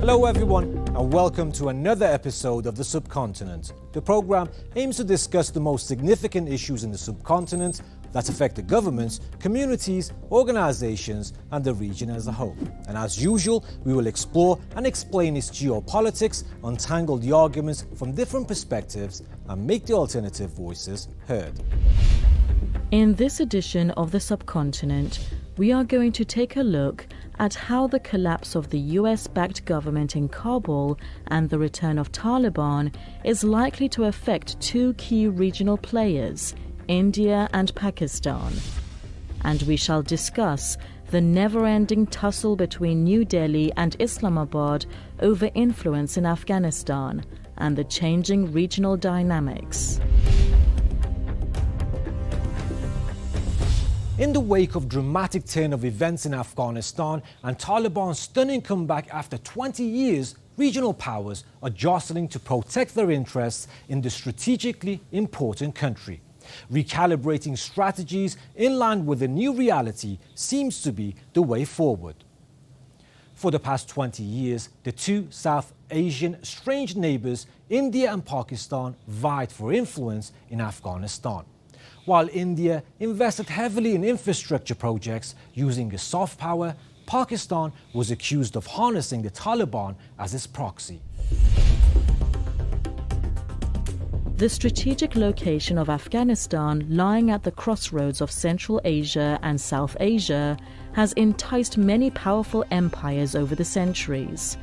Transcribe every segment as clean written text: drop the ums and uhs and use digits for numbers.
Hello everyone and welcome to another episode of the Subcontinent. The programme aims to discuss the most significant issues in the subcontinent that affect the governments, communities, organisations and the region as a whole. And as usual, we will explore and explain its geopolitics, untangle the arguments from different perspectives and make the alternative voices heard. In this edition of the Subcontinent, we are going to take a look at how the collapse of the US-backed government in Kabul and the return of Taliban is likely to affect two key regional players, India and Pakistan. And we shall discuss the never-ending tussle between New Delhi and Islamabad over influence in Afghanistan and the changing regional dynamics. In the wake of dramatic turn of events in Afghanistan and Taliban's stunning comeback after 20 years, regional powers are jostling to protect their interests in the strategically important country. Recalibrating strategies in line with the new reality seems to be the way forward. For the past 20 years, the two South Asian strange neighbours, India and Pakistan, vied for influence in Afghanistan. While India invested heavily in infrastructure projects using its soft power, Pakistan was accused of harnessing the Taliban as its proxy. The strategic location of Afghanistan, lying at the crossroads of Central Asia and South Asia, has enticed many powerful empires over the centuries.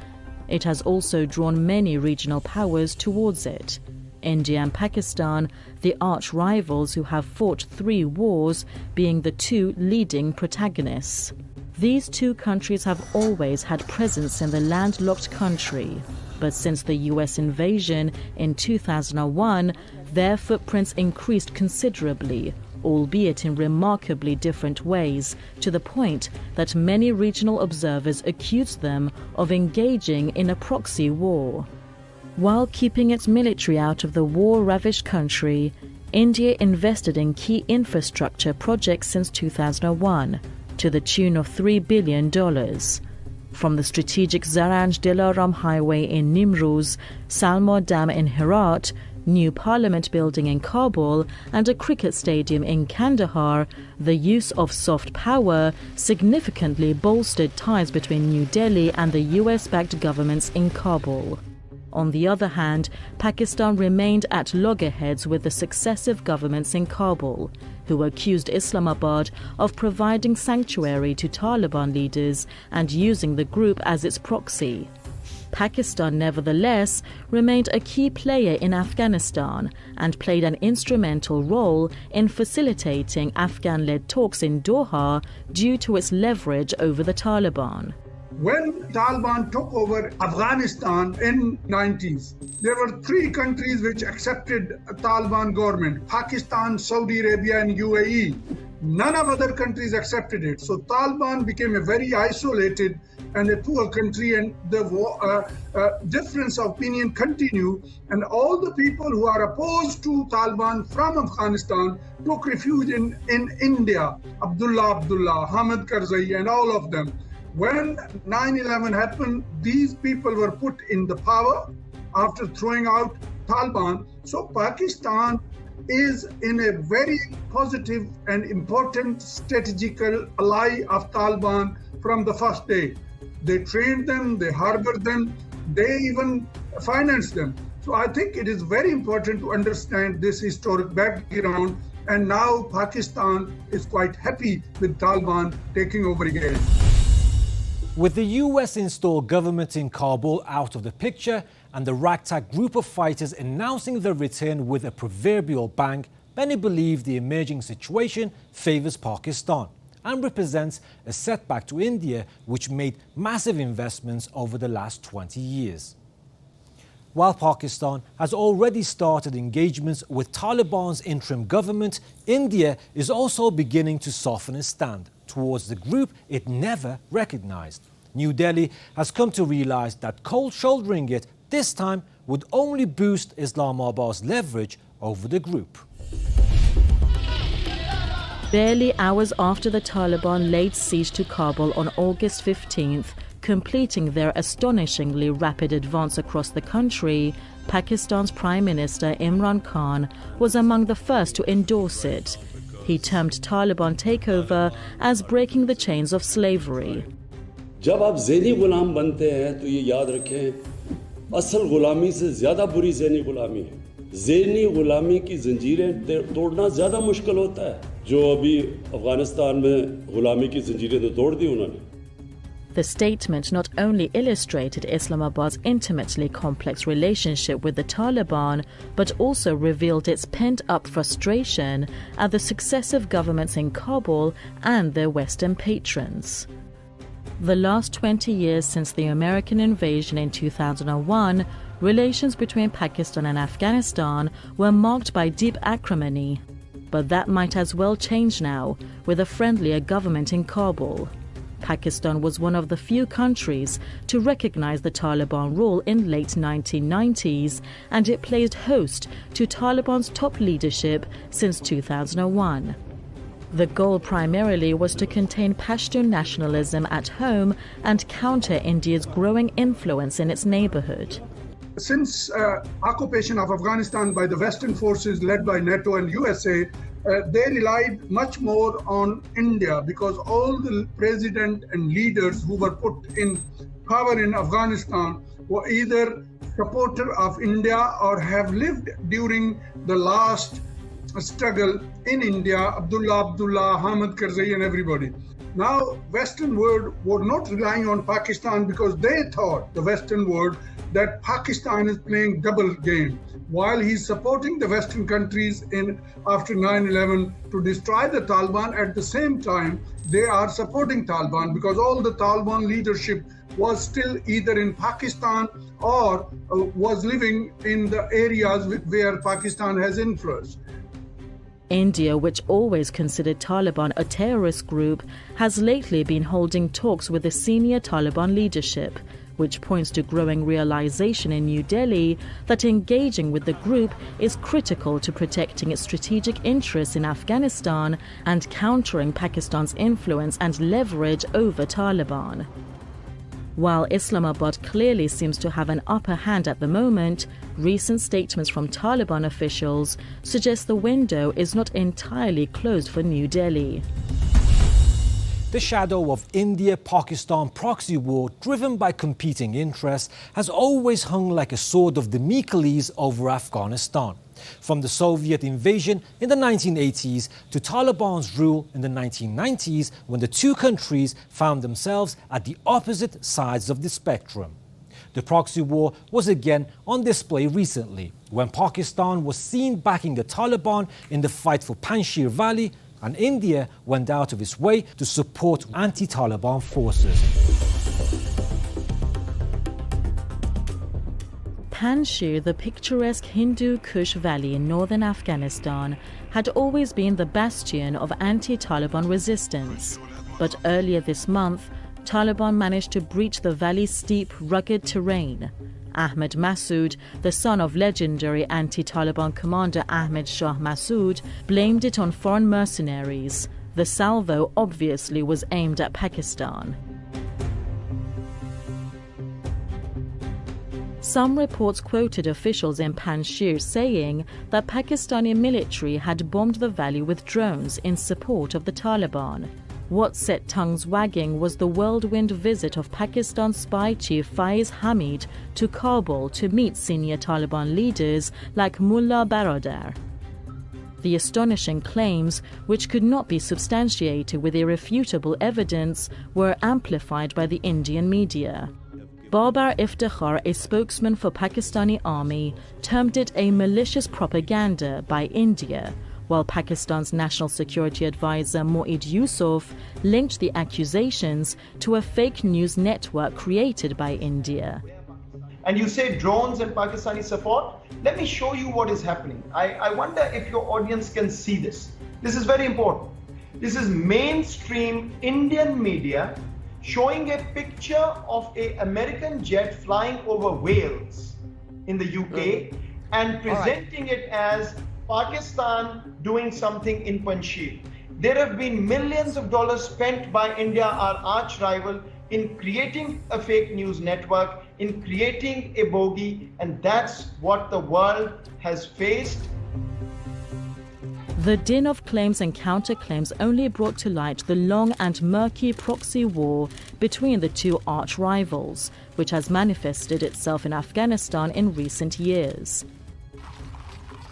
It has also drawn many regional powers towards it. India and Pakistan, the arch rivals who have fought 3 wars, being the two leading protagonists. These two countries have always had presence in the landlocked country, but since the US invasion in 2001, their footprints increased considerably, albeit in remarkably different ways, to the point that many regional observers accused them of engaging in a proxy war. While keeping its military out of the war-ravaged country, India invested in key infrastructure projects since 2001, to the tune of $3 billion. From the strategic Zaranj-Dilaram Highway in Nimruz, Salmar Dam in Herat, new parliament building in Kabul, and a cricket stadium in Kandahar, the use of soft power significantly bolstered ties between New Delhi and the US-backed governments in Kabul. On the other hand, Pakistan remained at loggerheads with the successive governments in Kabul, who accused Islamabad of providing sanctuary to Taliban leaders and using the group as its proxy. Pakistan, nevertheless, remained a key player in Afghanistan and played an instrumental role in facilitating Afghan-led talks in Doha due to its leverage over the Taliban. When Taliban took over Afghanistan in 90s, there were 3 countries which accepted a Taliban government: Pakistan, Saudi Arabia and UAE. None of other countries accepted it. So Taliban became a very isolated and a poor country, and the difference of opinion continued. And all the people who are opposed to Taliban from Afghanistan took refuge in India. Abdullah, Hamid Karzai and all of them. When 9/11 happened, these people were put in the power after throwing out Taliban. So Pakistan is in a very positive and important strategical ally of Taliban from the first day. They trained them, they harbored them, they even financed them. So I think it is very important to understand this historic background, and now Pakistan is quite happy with Taliban taking over again. With the US-installed government in Kabul out of the picture and the ragtag group of fighters announcing their return with a proverbial bang, many believe the emerging situation favours Pakistan and represents a setback to India, which made massive investments over the last 20 years. While Pakistan has already started engagements with Taliban's interim government, India is also beginning to soften its stand towards the group it never recognized. New Delhi has come to realize that cold shouldering it this time would only boost Islamabad's leverage over the group. Barely hours after the Taliban laid siege to Kabul on August 15th, completing their astonishingly rapid advance across the country, Pakistan's Prime Minister Imran Khan was among the first to endorse it. He termed Taliban takeover as breaking the chains of slavery. जब आप ज़हनी गुलाम बनते हैं तो ये याद रखें असल गुलामी से ज़्यादा बुरी ज़हनी गुलामी है ज़हनी गुलामी की ज़ंजीरें तोड़ना ज़्यादा मुश्किल होता है जो अभी अफगानिस्तान में गुलामी की ज़ंजीरें तो तोड़ दी उन्होंने. The statement not only illustrated Islamabad's intimately complex relationship with the Taliban, but also revealed its pent-up frustration at the successive governments in Kabul and their Western patrons. The last 20 years since the American invasion in 2001, relations between Pakistan and Afghanistan were marked by deep acrimony. But that might as well change now, with a friendlier government in Kabul. Pakistan was one of the few countries to recognize the Taliban rule in late 1990s, and it played host to Taliban's top leadership since 2001. The goal primarily was to contain Pashtun nationalism at home and counter India's growing influence in its neighborhood. Since occupation of Afghanistan by the Western forces led by NATO and USA, they relied much more on India because all the president and leaders who were put in power in Afghanistan were either supporter of India or have lived during the last struggle in India, Abdullah, Hamid Karzai and everybody. Now, Western world were not relying on Pakistan because they thought, the Western world, that Pakistan is playing double game. While he's supporting the Western countries after 9/11 to destroy the Taliban, at the same time, they are supporting Taliban because all the Taliban leadership was still either in Pakistan or was living in the areas where Pakistan has influence. India, which always considered Taliban a terrorist group, has lately been holding talks with the senior Taliban leadership, which points to growing realization in New Delhi that engaging with the group is critical to protecting its strategic interests in Afghanistan and countering Pakistan's influence and leverage over Taliban. While Islamabad clearly seems to have an upper hand at the moment, recent statements from Taliban officials suggest the window is not entirely closed for New Delhi. The shadow of India-Pakistan proxy war, driven by competing interests, has always hung like a sword of Damocles over Afghanistan. From the Soviet invasion in the 1980s to Taliban's rule in the 1990s, when the two countries found themselves at the opposite sides of the spectrum. The proxy war was again on display recently, when Pakistan was seen backing the Taliban in the fight for Panjshir Valley, and India went out of its way to support anti-Taliban forces. Panjshir, the picturesque Hindu Kush Valley in northern Afghanistan, had always been the bastion of anti-Taliban resistance. But earlier this month, Taliban managed to breach the valley's steep, rugged terrain. Ahmed Massoud, the son of legendary anti-Taliban commander Ahmed Shah Massoud, blamed it on foreign mercenaries. The salvo obviously was aimed at Pakistan. Some reports quoted officials in Panjshir saying that Pakistani military had bombed the valley with drones in support of the Taliban. What set tongues wagging was the whirlwind visit of Pakistan spy chief Faiz Hamid to Kabul to meet senior Taliban leaders like Mullah Baradar. The astonishing claims, which could not be substantiated with irrefutable evidence, were amplified by the Indian media. Babar Iftikhar, a spokesman for Pakistani army, termed it a malicious propaganda by India, while Pakistan's National Security Advisor Moeed Yusuf linked the accusations to a fake news network created by India. And you say drones and Pakistani support? Let me show you what is happening. I wonder if your audience can see this. This is very important. This is mainstream Indian media showing a picture of an American jet flying over Wales in the UK and presenting it as Pakistan doing something in Panjshir. There have been millions of dollars spent by India, our arch rival, in creating a fake news network, in creating a bogey, and that's what the world has faced. The din of claims and counterclaims only brought to light the long and murky proxy war between the two arch rivals, which has manifested itself in Afghanistan in recent years.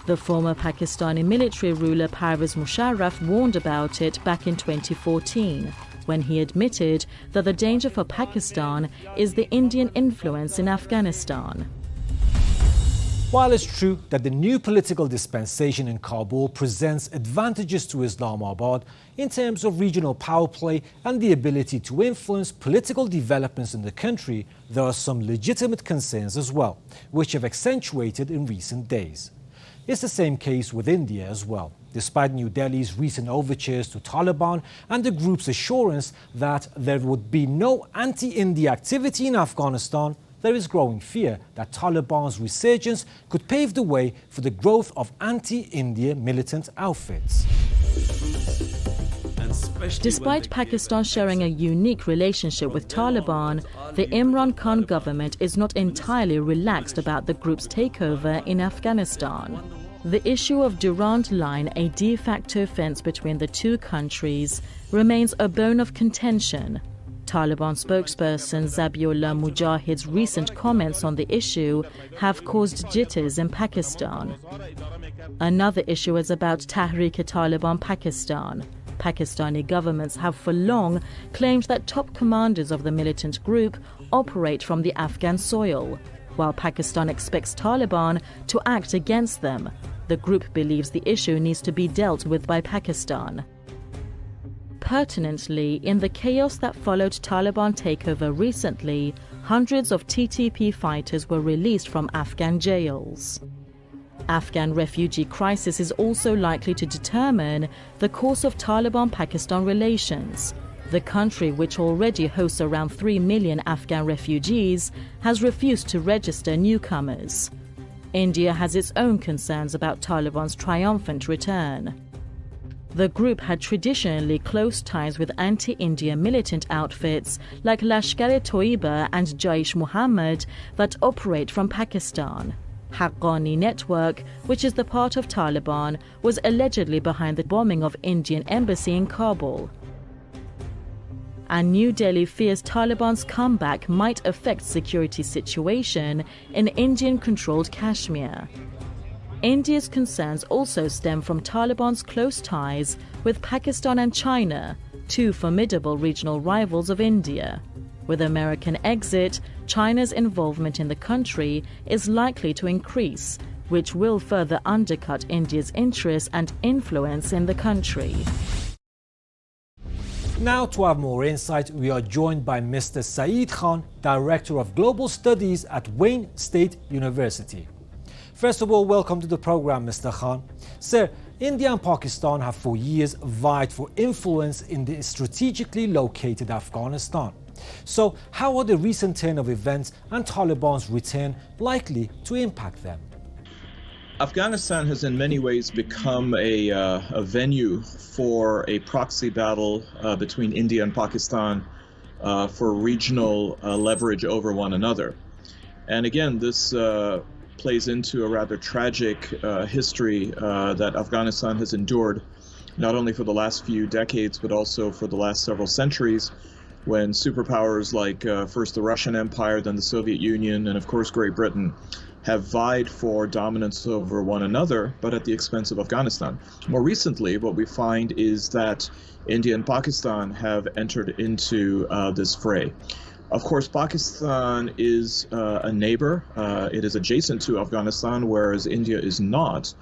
The former Pakistani military ruler Pervez Musharraf warned about it back in 2014, when he admitted that the danger for Pakistan is the Indian influence in Afghanistan. While it's true that the new political dispensation in Kabul presents advantages to Islamabad in terms of regional power play and the ability to influence political developments in the country, there are some legitimate concerns as well, which have accentuated in recent days. It's the same case with India as well. Despite New Delhi's recent overtures to Taliban and the group's assurance that there would be no anti-India activity in Afghanistan, there is growing fear that Taliban's resurgence could pave the way for the growth of anti-India militant outfits. Despite Pakistan sharing a unique relationship with Taliban, the Imran Khan government is not entirely relaxed about the group's takeover in Afghanistan. The issue of Durand Line, a de facto fence between the two countries, remains a bone of contention. Taliban spokesperson Zabiullah Mujahid's recent comments on the issue have caused jitters in Pakistan. Another issue is about Tehreek-e-Taliban Pakistan. Pakistani governments have for long claimed that top commanders of the militant group operate from the Afghan soil. While Pakistan expects Taliban to act against them, the group believes the issue needs to be dealt with by Pakistan. Pertinently, in the chaos that followed Taliban takeover recently, hundreds of TTP fighters were released from Afghan jails. Afghan refugee crisis is also likely to determine the course of Taliban-Pakistan relations. The country, which already hosts around 3 million Afghan refugees, has refused to register newcomers. India has its own concerns about Taliban's triumphant return. The group had traditionally close ties with anti-India militant outfits like Lashkar-e-Toiba and Jaish-Muhammad that operate from Pakistan. Haqqani Network, which is the part of Taliban, was allegedly behind the bombing of Indian embassy in Kabul. And New Delhi fears Taliban's comeback might affect security situation in Indian-controlled Kashmir. India's concerns also stem from Taliban's close ties with Pakistan and China, two formidable regional rivals of India. With American exit, China's involvement in the country is likely to increase, which will further undercut India's interest and influence in the country. Now, to have more insight, we are joined by Mr. Saeed Khan, Director of Global Studies at Wayne State University. First of all, welcome to the program, Mr. Khan. Sir, India and Pakistan have for years vied for influence in the strategically located Afghanistan. So, how are the recent turn of events and Taliban's return likely to impact them? Afghanistan has in many ways become a venue for a proxy battle between India and Pakistan for regional leverage over one another. And again, this plays into a rather tragic history that Afghanistan has endured, not only for the last few decades, but also for the last several centuries, when superpowers like first the Russian Empire, then the Soviet Union, and of course Great Britain have vied for dominance over one another, but at the expense of Afghanistan. More recently, what we find is that India and Pakistan have entered into this fray. Of course, Pakistan is a neighbor. It is adjacent to Afghanistan, whereas India is not.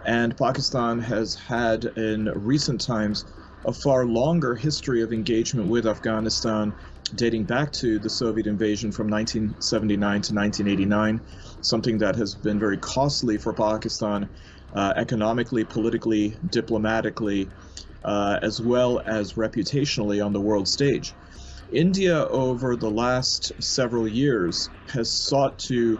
And Pakistan has had, in recent times, a far longer history of engagement with Afghanistan, dating back to the Soviet invasion from 1979 to 1989, something that has been very costly for Pakistan, economically, politically, diplomatically, as well as reputationally on the world stage. India, over the last several years, has sought to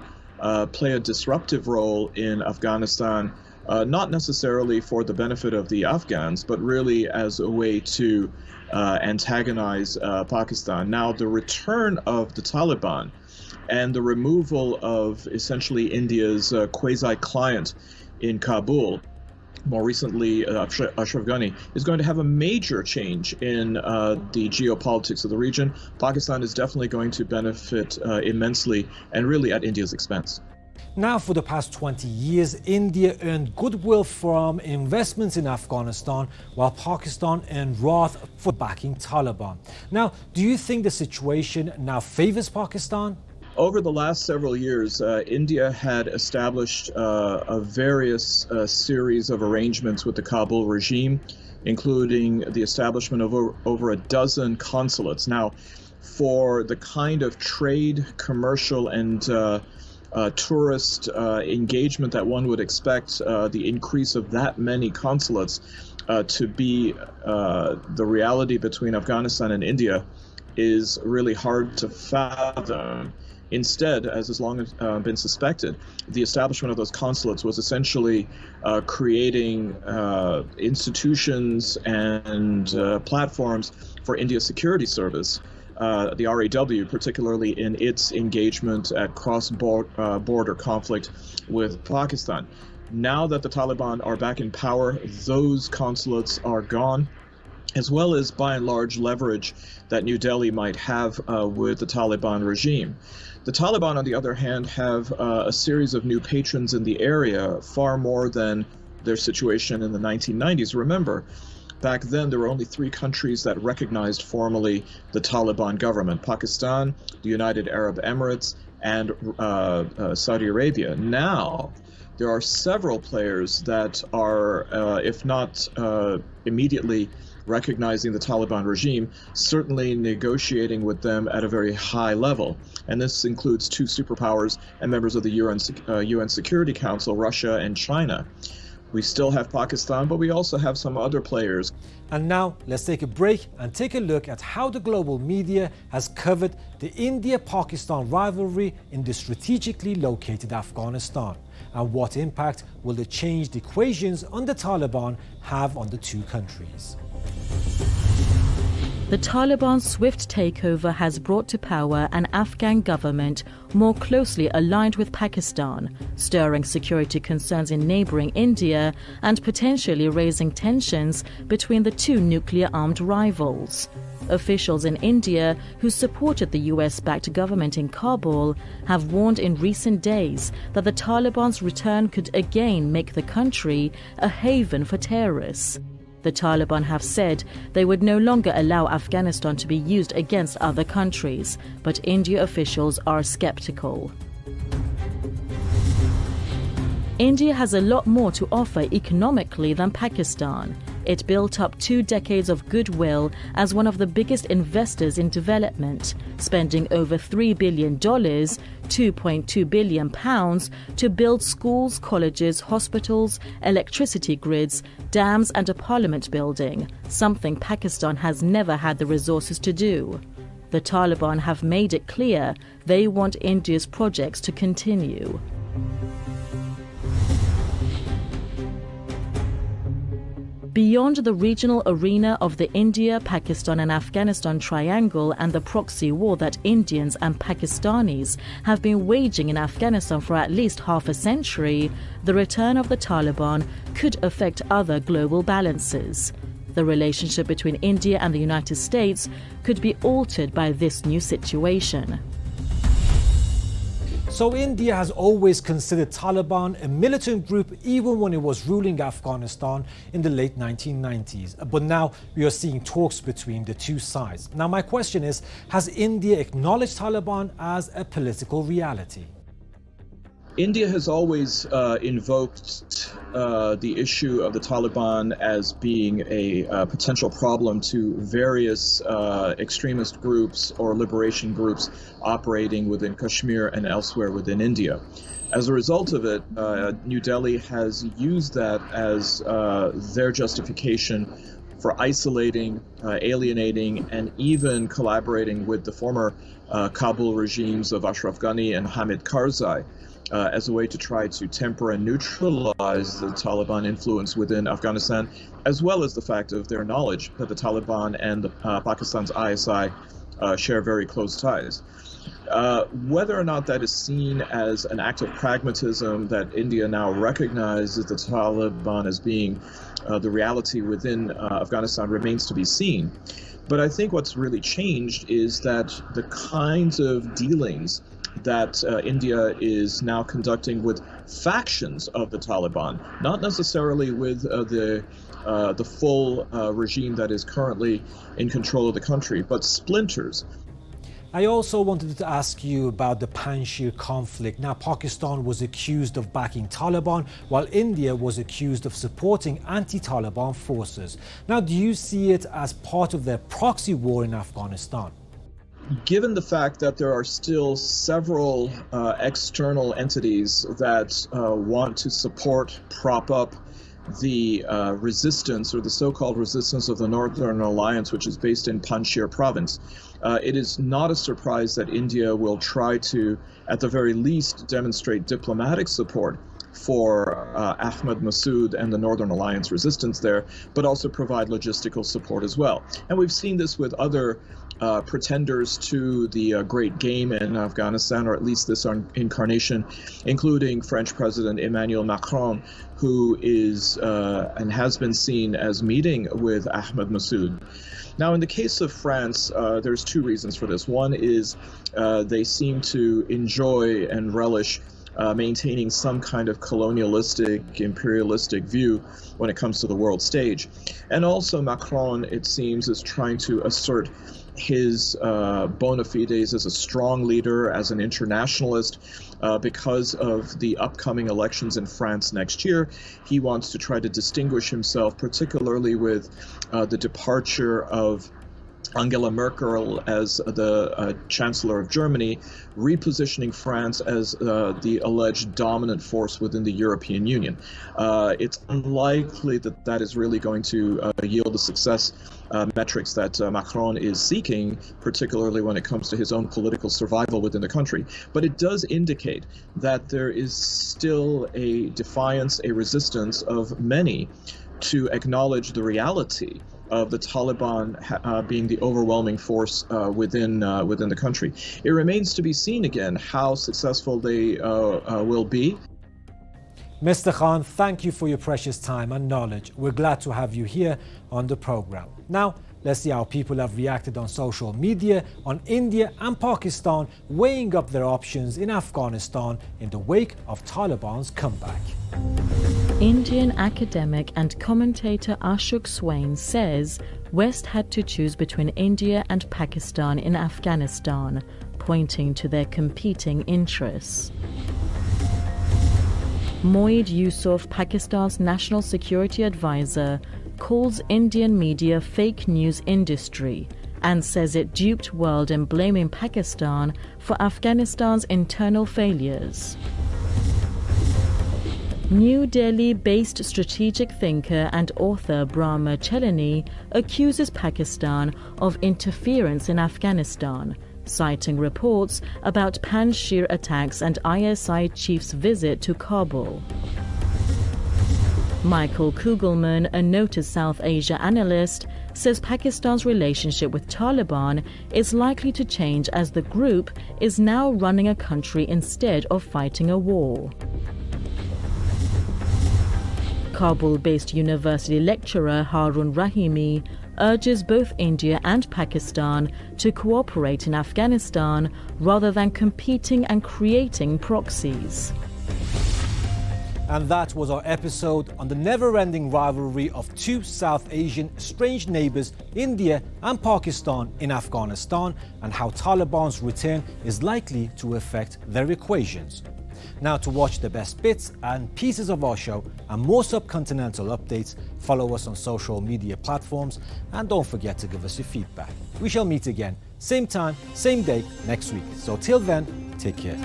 play a disruptive role in Afghanistan not necessarily for the benefit of the Afghans, but really as a way to antagonize Pakistan. Now, the return of the Taliban and the removal of essentially India's quasi-client in Kabul, more recently Ashraf Ghani, is going to have a major change in the geopolitics of the region. Pakistan is definitely going to benefit immensely, and really at India's expense. Now, for the past 20 years, India earned goodwill from investments in Afghanistan, while Pakistan earned wrath for backing Taliban. Now, do you think the situation now favors Pakistan? Over the last several years, India had established a various series of arrangements with the Kabul regime, including the establishment of over a dozen consulates. Now, for the kind of trade, commercial, and tourist engagement that one would expect, the increase of that many consulates to be the reality between Afghanistan and India is really hard to fathom. Instead, as has long been suspected, the establishment of those consulates was essentially creating institutions and platforms for India's security service, the RAW, particularly in its engagement at cross-border conflict with Pakistan. Now that the Taliban are back in power, those consulates are gone, as well as, by and large, leverage that New Delhi might have with the Taliban regime. The Taliban, on the other hand, have a series of new patrons in the area, far more than their situation in the 1990s. Remember, back then there were only 3 countries that recognized formally the Taliban government: Pakistan, the United Arab Emirates, and Saudi Arabia. Now, there are several players that are, if not immediately recognizing the Taliban regime, certainly negotiating with them at a very high level. And this includes 2 superpowers and members of the UN Security Council, Russia and China. We still have Pakistan, but we also have some other players. And now, let's take a break and take a look at how the global media has covered the India-Pakistan rivalry in the strategically located Afghanistan. And what impact will the changed equations under Taliban have on the 2 countries? The Taliban's swift takeover has brought to power an Afghan government more closely aligned with Pakistan, stirring security concerns in neighbouring India and potentially raising tensions between the 2 nuclear-armed rivals. Officials in India who supported the US-backed government in Kabul have warned in recent days that the Taliban's return could again make the country a haven for terrorists. The Taliban have said they would no longer allow Afghanistan to be used against other countries, but India officials are skeptical. India has a lot more to offer economically than Pakistan. It built up 2 decades of goodwill as one of the biggest investors in development, spending over $3 billion, £2.2 billion, to build schools, colleges, hospitals, electricity grids, dams and a parliament building, something Pakistan has never had the resources to do. The Taliban have made it clear they want India's projects to continue. Beyond the regional arena of the India, Pakistan and Afghanistan triangle and the proxy war that Indians and Pakistanis have been waging in Afghanistan for at least half a century, the return of the Taliban could affect other global balances. The relationship between India and the United States could be altered by this new situation. So India has always considered Taliban a militant group even when it was ruling Afghanistan in the late 1990s. But now we are seeing talks between the 2 sides. Now my question is, has India acknowledged Taliban as a political reality? India has always invoked the issue of the Taliban as being a potential problem to various extremist groups or liberation groups operating within Kashmir and elsewhere within India. As a result of it, New Delhi has used that as their justification for isolating, alienating, and even collaborating with the former Kabul regimes of Ashraf Ghani and Hamid Karzai as a way to try to temper and neutralize the Taliban influence within Afghanistan, as well as the fact of their knowledge that the Taliban and Pakistan's ISI share very close ties. Whether or not that is seen as an act of pragmatism, that India now recognizes the Taliban as being the reality within Afghanistan, remains to be seen. But I think what's really changed is that the kinds of dealings that India is now conducting with factions of the Taliban, not necessarily with the full regime that is currently in control of the country, but splinters. I also wanted to ask you about the Panjshir conflict. Now, Pakistan was accused of backing Taliban, while India was accused of supporting anti-Taliban forces. Now, do you see it as part of their proxy war in Afghanistan? Given the fact that there are still several external entities that want to support, prop up the resistance, or the so-called resistance of the Northern Alliance, which is based in Panjshir province, it is not a surprise that India will try to, at the very least, demonstrate diplomatic support for Ahmad Massoud and the Northern Alliance resistance there, but also provide logistical support as well. And we've seen this with other pretenders to the great game in Afghanistan, or at least this incarnation, including French President Emmanuel Macron, who is and has been seen as meeting with Ahmad Massoud. Now, in the case of France, there's two reasons for this. One is they seem to enjoy and relish maintaining some kind of colonialistic, imperialistic view when it comes to the world stage. And also Macron, it seems, is trying to assert his bona fides as a strong leader, as an internationalist, because of the upcoming elections in France next year. He wants to try to distinguish himself, particularly with the departure of Angela Merkel as the Chancellor of Germany, repositioning France as the alleged dominant force within the European Union. It's unlikely that that is really going to yield the success metrics that Macron is seeking, particularly when it comes to his own political survival within the country. But it does indicate that there is still a defiance, a resistance of many to acknowledge the reality of the Taliban being the overwhelming force within the country. It remains to be seen again how successful they will be. Mr. Khan, thank you for your precious time and knowledge. We're glad to have you here on the program. Now, let's see how people have reacted on social media on India and Pakistan weighing up their options in Afghanistan in the wake of Taliban's comeback. Indian academic and commentator Ashok Swain says West had to choose between India and Pakistan in Afghanistan, pointing to their competing interests. Moeed Yusuf, Pakistan's national security advisor, calls Indian media fake news industry and says it duped world in blaming Pakistan for Afghanistan's internal failures. New Delhi-based strategic thinker and author Brahma Chelani accuses Pakistan of interference in Afghanistan, citing reports about Panjshir attacks and ISI chief's visit to Kabul. Michael Kugelman, a noted South Asia analyst, says Pakistan's relationship with Taliban is likely to change as the group is now running a country instead of fighting a war. Kabul-based university lecturer Harun Rahimi urges both India and Pakistan to cooperate in Afghanistan rather than competing and creating proxies. And that was our episode on the never-ending rivalry of two South Asian strange neighbours, India and Pakistan, in Afghanistan, and how Taliban's return is likely to affect their equations. Now, to watch the best bits and pieces of our show and more Subcontinental updates, follow us on social media platforms and don't forget to give us your feedback. We shall meet again, same time, same day, next week. So till then, take care.